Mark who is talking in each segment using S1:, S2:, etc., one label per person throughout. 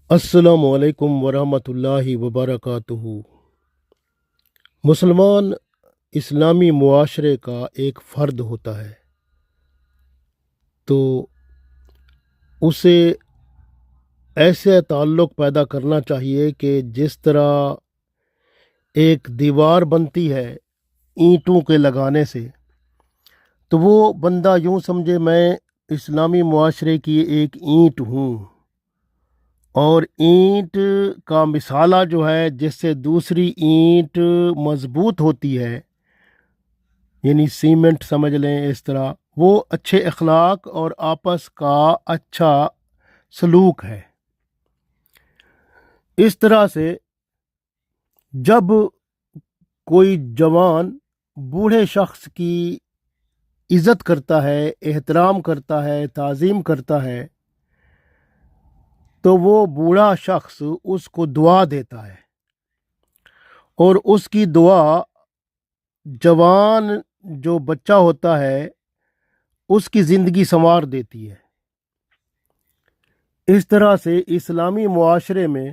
S1: السلام علیکم ورحمۃ اللہ وبرکاتہ۔ مسلمان اسلامی معاشرے کا ایک فرد ہوتا ہے، تو اسے ایسے تعلق پیدا کرنا چاہیے کہ جس طرح ایک دیوار بنتی ہے اینٹوں کے لگانے سے، تو وہ بندہ یوں سمجھے میں اسلامی معاشرے کی ایک اینٹ ہوں، اور اینٹ کا مثالہ جو ہے جس سے دوسری اینٹ مضبوط ہوتی ہے، یعنی سیمنٹ سمجھ لیں، اس طرح وہ اچھے اخلاق اور آپس کا اچھا سلوک ہے۔ اس طرح سے جب کوئی جوان بوڑھے شخص کی عزت کرتا ہے، احترام کرتا ہے، تعظیم کرتا ہے، تو وہ بوڑھا شخص اس کو دعا دیتا ہے، اور اس کی دعا جوان جو بچہ ہوتا ہے اس کی زندگی سنوار دیتی ہے۔ اس طرح سے اسلامی معاشرے میں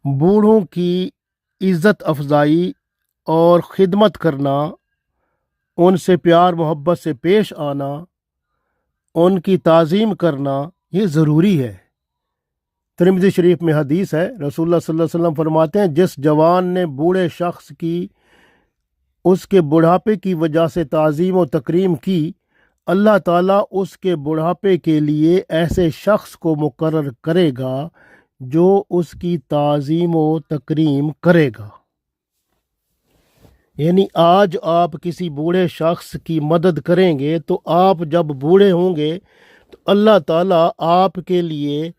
S1: بوڑھوں کی عزت افزائی اور خدمت کرنا، ان سے پیار محبت سے پیش آنا، ان کی تعظیم کرنا، یہ ضروری ہے۔ ترمذی شریف میں حدیث ہے، رسول اللہ صلی اللہ علیہ وسلم فرماتے ہیں، جس جوان نے بوڑھے شخص کی اس کے بڑھاپے کی وجہ سے تعظیم و تکریم کی، اللہ تعالیٰ اس کے بڑھاپے کے لیے ایسے شخص کو مقرر کرے گا جو اس کی تعظیم و تکریم کرے گا۔ یعنی آج آپ کسی بوڑھے شخص کی مدد کریں گے تو آپ جب بوڑھے ہوں گے تو اللہ تعالیٰ آپ کے لیے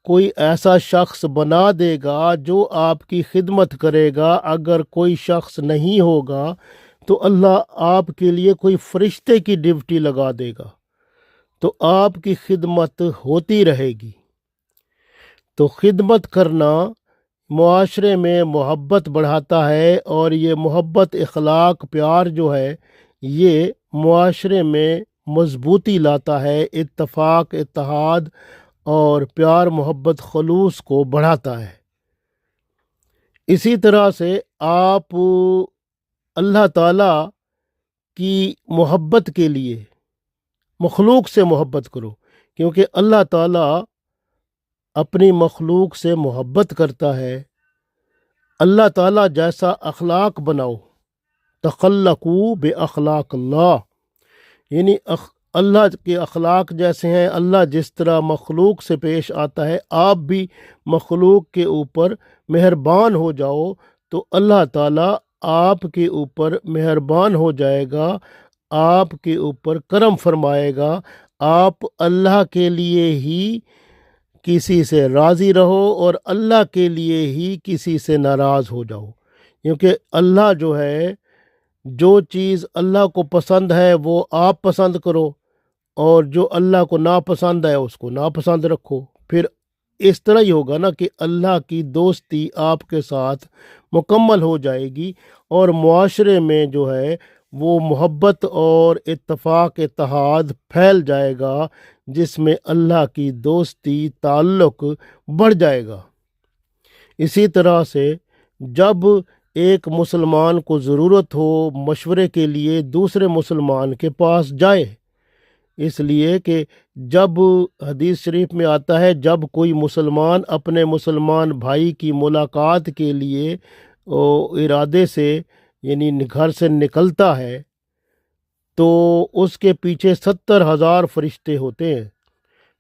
S1: کوئی ایسا شخص بنا دے گا جو آپ کی خدمت کرے گا۔ اگر کوئی شخص نہیں ہوگا تو اللہ آپ کے لیے کوئی فرشتے کی ڈیوٹی لگا دے گا، تو آپ کی خدمت ہوتی رہے گی۔ تو خدمت کرنا معاشرے میں محبت بڑھاتا ہے، اور یہ محبت، اخلاق، پیار جو ہے یہ معاشرے میں مضبوطی لاتا ہے، اتفاق، اتحاد اور پیار محبت خلوص کو بڑھاتا ہے۔ اسی طرح سے آپ اللہ تعالیٰ کی محبت کے لیے مخلوق سے محبت کرو، کیونکہ اللہ تعالیٰ اپنی مخلوق سے محبت کرتا ہے۔ اللہ تعالیٰ جیسا اخلاق بناؤ، تخلقوا باخلاق اللہ، یعنی اللہ کے اخلاق جیسے ہیں، اللہ جس طرح مخلوق سے پیش آتا ہے، آپ بھی مخلوق کے اوپر مہربان ہو جاؤ تو اللہ تعالیٰ آپ کے اوپر مہربان ہو جائے گا، آپ کے اوپر کرم فرمائے گا۔ آپ اللہ کے لیے ہی کسی سے راضی رہو اور اللہ کے لیے ہی کسی سے ناراض ہو جاؤ، کیونکہ اللہ جو ہے، جو چیز اللہ کو پسند ہے وہ آپ پسند کرو، اور جو اللہ کو ناپسند ہے اس کو ناپسند رکھو۔ پھر اس طرح ہی ہوگا نا کہ اللہ کی دوستی آپ کے ساتھ مکمل ہو جائے گی، اور معاشرے میں جو ہے وہ محبت اور اتفاق، اتحاد پھیل جائے گا، جس میں اللہ کی دوستی، تعلق بڑھ جائے گا۔ اسی طرح سے جب ایک مسلمان کو ضرورت ہو مشورے کے لیے، دوسرے مسلمان کے پاس جائے، اس لیے کہ جب حدیث شریف میں آتا ہے، جب کوئی مسلمان اپنے مسلمان بھائی کی ملاقات کے لیے ارادے سے یعنی گھر سے نکلتا ہے تو اس کے پیچھے 70,000 فرشتے ہوتے ہیں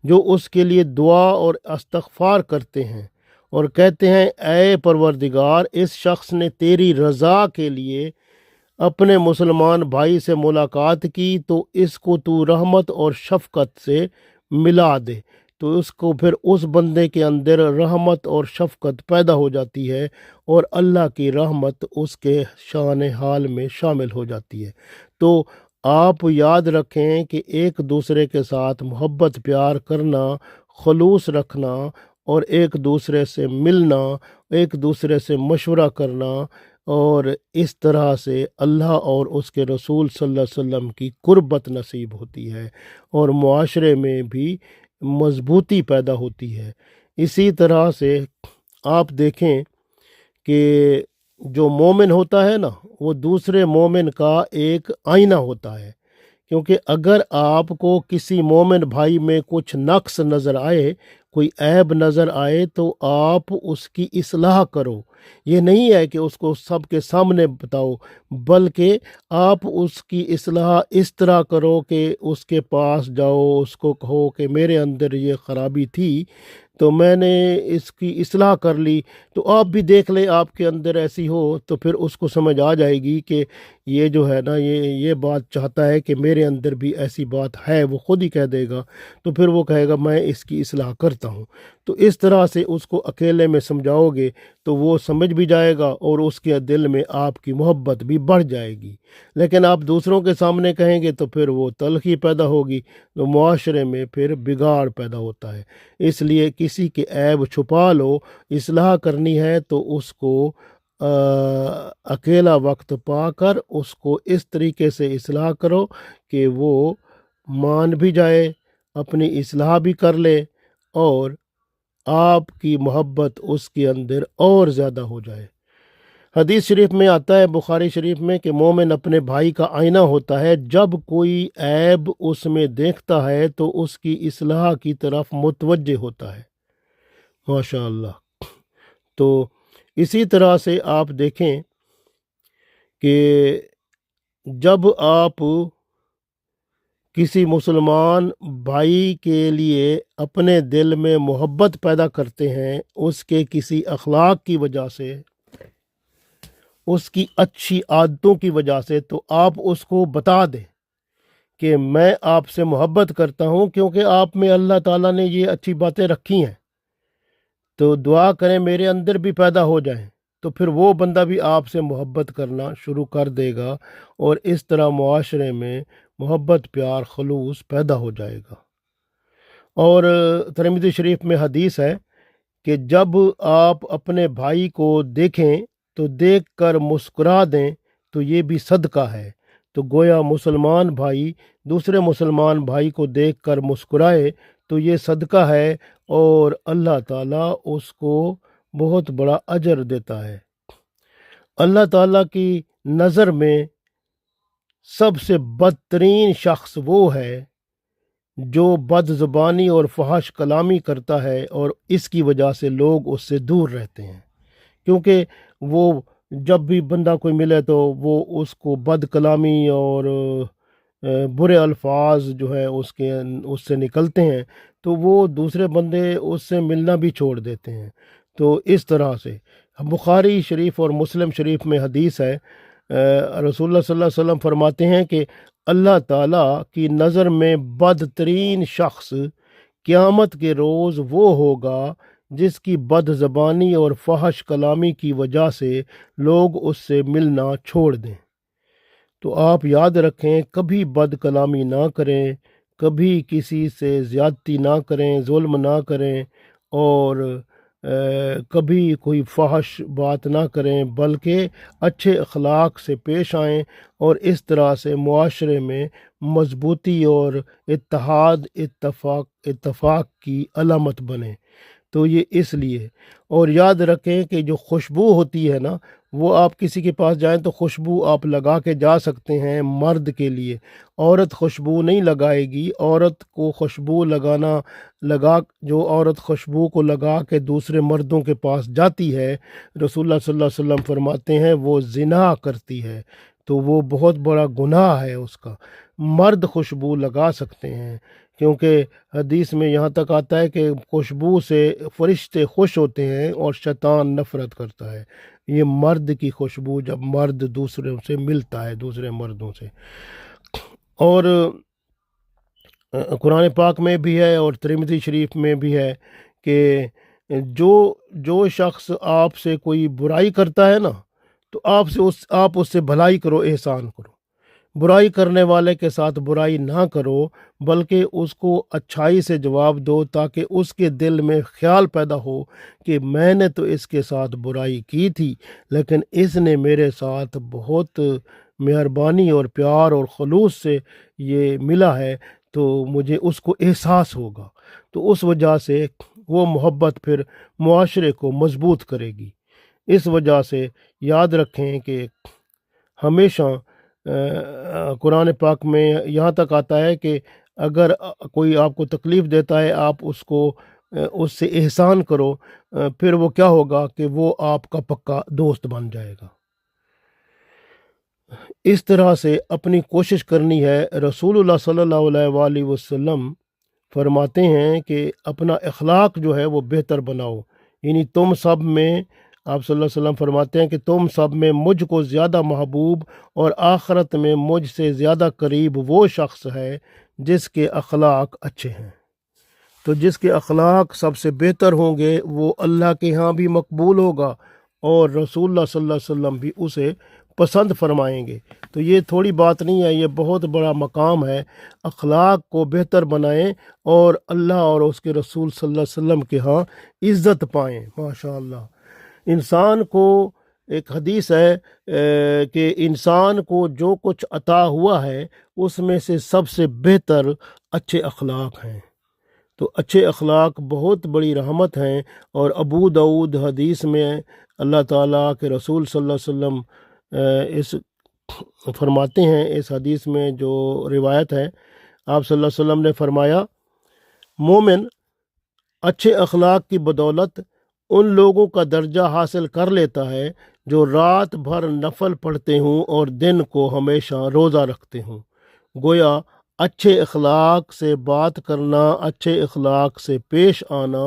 S1: جو اس کے لیے دعا اور استغفار کرتے ہیں اور کہتے ہیں، اے پروردگار، اس شخص نے تیری رضا کے لیے اپنے مسلمان بھائی سے ملاقات کی، تو اس کو تو رحمت اور شفقت سے ملا دے۔ تو اس کو پھر اس بندے کے اندر رحمت اور شفقت پیدا ہو جاتی ہے، اور اللہ کی رحمت اس کے شان حال میں شامل ہو جاتی ہے۔ تو آپ یاد رکھیں کہ ایک دوسرے کے ساتھ محبت، پیار کرنا، خلوص رکھنا، اور ایک دوسرے سے ملنا، ایک دوسرے سے مشورہ کرنا، اور اس طرح سے اللہ اور اس کے رسول صلی اللہ علیہ وسلم کی قربت نصیب ہوتی ہے، اور معاشرے میں بھی مضبوطی پیدا ہوتی ہے۔ اسی طرح سے آپ دیکھیں کہ جو مومن ہوتا ہے نا، وہ دوسرے مومن کا ایک آئینہ ہوتا ہے، کیونکہ اگر آپ کو کسی مومن بھائی میں کچھ نقص نظر آئے، کوئی عیب نظر آئے، تو آپ اس کی اصلاح کرو۔ یہ نہیں ہے کہ اس کو سب کے سامنے بتاؤ، بلکہ آپ اس کی اصلاح اس طرح کرو کہ اس کے پاس جاؤ، اس کو کہو کہ میرے اندر یہ خرابی تھی تو میں نے اس کی اصلاح کر لی، تو آپ بھی دیکھ لیں آپ کے اندر ایسی ہو، تو پھر اس کو سمجھ آ جائے گی کہ یہ جو ہے نا، یہ بات چاہتا ہے کہ میرے اندر بھی ایسی بات ہے، وہ خود ہی کہہ دے گا، تو پھر وہ کہے گا میں اس کی اصلاح کرتا ہوں۔ تو اس طرح سے اس کو اکیلے میں سمجھاؤ گے تو وہ سمجھ بھی جائے گا، اور اس کے دل میں آپ کی محبت بھی بڑھ جائے گی۔ لیکن آپ دوسروں کے سامنے کہیں گے تو پھر وہ تلخی پیدا ہوگی، تو معاشرے میں پھر بگاڑ پیدا ہوتا ہے۔ اس لیے کسی کے عیب چھپا لو، اصلاح کرنی ہے تو اس کو اکیلا وقت پا کر اس کو اس طریقے سے اصلاح کرو کہ وہ مان بھی جائے، اپنی اصلاح بھی کر لے، اور آپ کی محبت اس کے اندر اور زیادہ ہو جائے۔ حدیث شریف میں آتا ہے، بخاری شریف میں، کہ مومن اپنے بھائی کا آئینہ ہوتا ہے، جب کوئی عیب اس میں دیکھتا ہے تو اس کی اصلاح کی طرف متوجہ ہوتا ہے۔ ماشاء اللہ۔ تو اسی طرح سے آپ دیکھیں کہ جب آپ کسی مسلمان بھائی کے لیے اپنے دل میں محبت پیدا کرتے ہیں، اس کے کسی اخلاق کی وجہ سے، اس کی اچھی عادتوں کی وجہ سے، تو آپ اس کو بتا دیں کہ میں آپ سے محبت کرتا ہوں کیونکہ آپ میں اللہ تعالیٰ نے یہ اچھی باتیں رکھی ہیں، تو دعا کریں میرے اندر بھی پیدا ہو جائیں، تو پھر وہ بندہ بھی آپ سے محبت کرنا شروع کر دے گا، اور اس طرح معاشرے میں محبت، پیار، خلوص پیدا ہو جائے گا۔ اور ترمذی شریف میں حدیث ہے کہ جب آپ اپنے بھائی کو دیکھیں تو دیکھ کر مسکرا دیں تو یہ بھی صدقہ ہے۔ تو گویا مسلمان بھائی دوسرے مسلمان بھائی کو دیکھ کر مسکرائے تو یہ صدقہ ہے، اور اللہ تعالیٰ اس کو بہت بڑا اجر دیتا ہے۔ اللہ تعالیٰ کی نظر میں سب سے بدترین شخص وہ ہے جو بد زبانی اور فحش کلامی کرتا ہے، اور اس کی وجہ سے لوگ اس سے دور رہتے ہیں، کیونکہ وہ جب بھی بندہ کوئی ملے تو وہ اس کو بد کلامی اور برے الفاظ جو ہے اس سے نکلتے ہیں، تو وہ دوسرے بندے اس سے ملنا بھی چھوڑ دیتے ہیں۔ تو اس طرح سے بخاری شریف اور مسلم شریف میں حدیث ہے، رسول اللہ صلی اللہ علیہ وسلم فرماتے ہیں کہ اللہ تعالیٰ کی نظر میں بدترین شخص قیامت کے روز وہ ہوگا جس کی بد زبانی اور فحش کلامی کی وجہ سے لوگ اس سے ملنا چھوڑ دیں۔ تو آپ یاد رکھیں، کبھی بد کلامی نہ کریں، کبھی کسی سے زیادتی نہ کریں، ظلم نہ کریں، اور کبھی کوئی فحش بات نہ کریں، بلکہ اچھے اخلاق سے پیش آئیں، اور اس طرح سے معاشرے میں مضبوطی اور اتفاق کی علامت بنیں۔ تو یہ اس لیے، اور یاد رکھیں کہ جو خوشبو ہوتی ہے نا، وہ آپ کسی کے پاس جائیں تو خوشبو آپ لگا کے جا سکتے ہیں مرد کے لیے، عورت خوشبو نہیں لگائے گی۔ عورت کو خوشبو جو عورت خوشبو کو لگا کے دوسرے مردوں کے پاس جاتی ہے، رسول اللہ صلی اللہ علیہ وسلم فرماتے ہیں وہ زنا کرتی ہے، تو وہ بہت بڑا گناہ ہے اس کا۔ مرد خوشبو لگا سکتے ہیں، کیونکہ حدیث میں یہاں تک آتا ہے کہ خوشبو سے فرشتے خوش ہوتے ہیں اور شیطان نفرت کرتا ہے۔ یہ مرد کی خوشبو، جب مرد دوسروں سے ملتا ہے، دوسرے مردوں سے۔ اور قرآن پاک میں بھی ہے اور ترمذی شریف میں بھی ہے کہ جو شخص آپ سے کوئی برائی کرتا ہے نا، تو آپ اس سے بھلائی کرو، احسان کرو۔ برائی کرنے والے کے ساتھ برائی نہ کرو، بلکہ اس کو اچھائی سے جواب دو، تاکہ اس کے دل میں خیال پیدا ہو کہ میں نے تو اس کے ساتھ برائی کی تھی، لیکن اس نے میرے ساتھ بہت مہربانی اور پیار اور خلوص سے یہ ملا ہے، تو مجھے اس کو احساس ہوگا۔ تو اس وجہ سے وہ محبت پھر معاشرے کو مضبوط کرے گی۔ اس وجہ سے یاد رکھیں کہ ہمیشہ قرآن پاک میں یہاں تک آتا ہے کہ اگر کوئی آپ کو تکلیف دیتا ہے آپ اس سے احسان کرو، پھر وہ کیا ہوگا کہ وہ آپ کا پکا دوست بن جائے گا۔ اس طرح سے اپنی کوشش کرنی ہے۔ رسول اللہ صلی اللہ علیہ وآلہ وسلم فرماتے ہیں کہ اپنا اخلاق جو ہے وہ بہتر بناؤ، یعنی تم سب میں، آپ صلی اللہ علیہ وسلم فرماتے ہیں کہ تم سب میں مجھ کو زیادہ محبوب اور آخرت میں مجھ سے زیادہ قریب وہ شخص ہے جس کے اخلاق اچھے ہیں۔ تو جس کے اخلاق سب سے بہتر ہوں گے وہ اللہ کے ہاں بھی مقبول ہوگا اور رسول اللہ صلی اللہ علیہ وسلم بھی اسے پسند فرمائیں گے۔ تو یہ تھوڑی بات نہیں ہے، یہ بہت بڑا مقام ہے۔ اخلاق کو بہتر بنائیں اور اللہ اور اس کے رسول صلی اللہ علیہ وسلم کے ہاں عزت پائیں۔ ماشاء اللہ۔ انسان کو ایک حدیث ہے کہ انسان کو جو کچھ عطا ہوا ہے اس میں سے سب سے بہتر اچھے اخلاق ہیں۔ تو اچھے اخلاق بہت بڑی رحمت ہیں، اور ابو داؤد حدیث میں اللہ تعالیٰ کے رسول صلی اللہ علیہ وسلم اس فرماتے ہیں، اس حدیث میں جو روایت ہے، آپ صلی اللہ علیہ وسلم نے فرمایا، مومن اچھے اخلاق کی بدولت ان لوگوں کا درجہ حاصل کر لیتا ہے جو رات بھر نفل پڑھتے ہوں اور دن کو ہمیشہ روزہ رکھتے ہوں۔ گویا اچھے اخلاق سے بات کرنا، اچھے اخلاق سے پیش آنا،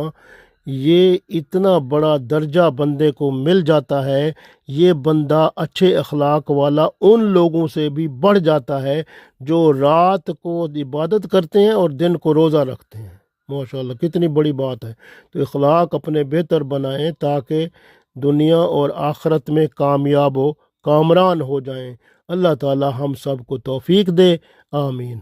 S1: یہ اتنا بڑا درجہ بندے کو مل جاتا ہے۔ یہ بندہ اچھے اخلاق والا ان لوگوں سے بھی بڑھ جاتا ہے جو رات کو عبادت کرتے ہیں اور دن کو روزہ رکھتے ہیں۔ ماشاءاللہ، کتنی بڑی بات ہے۔ تو اخلاق اپنے بہتر بنائیں تاکہ دنیا اور آخرت میں کامیاب و کامران ہو جائیں۔ اللہ تعالی ہم سب کو توفیق دے، آمین۔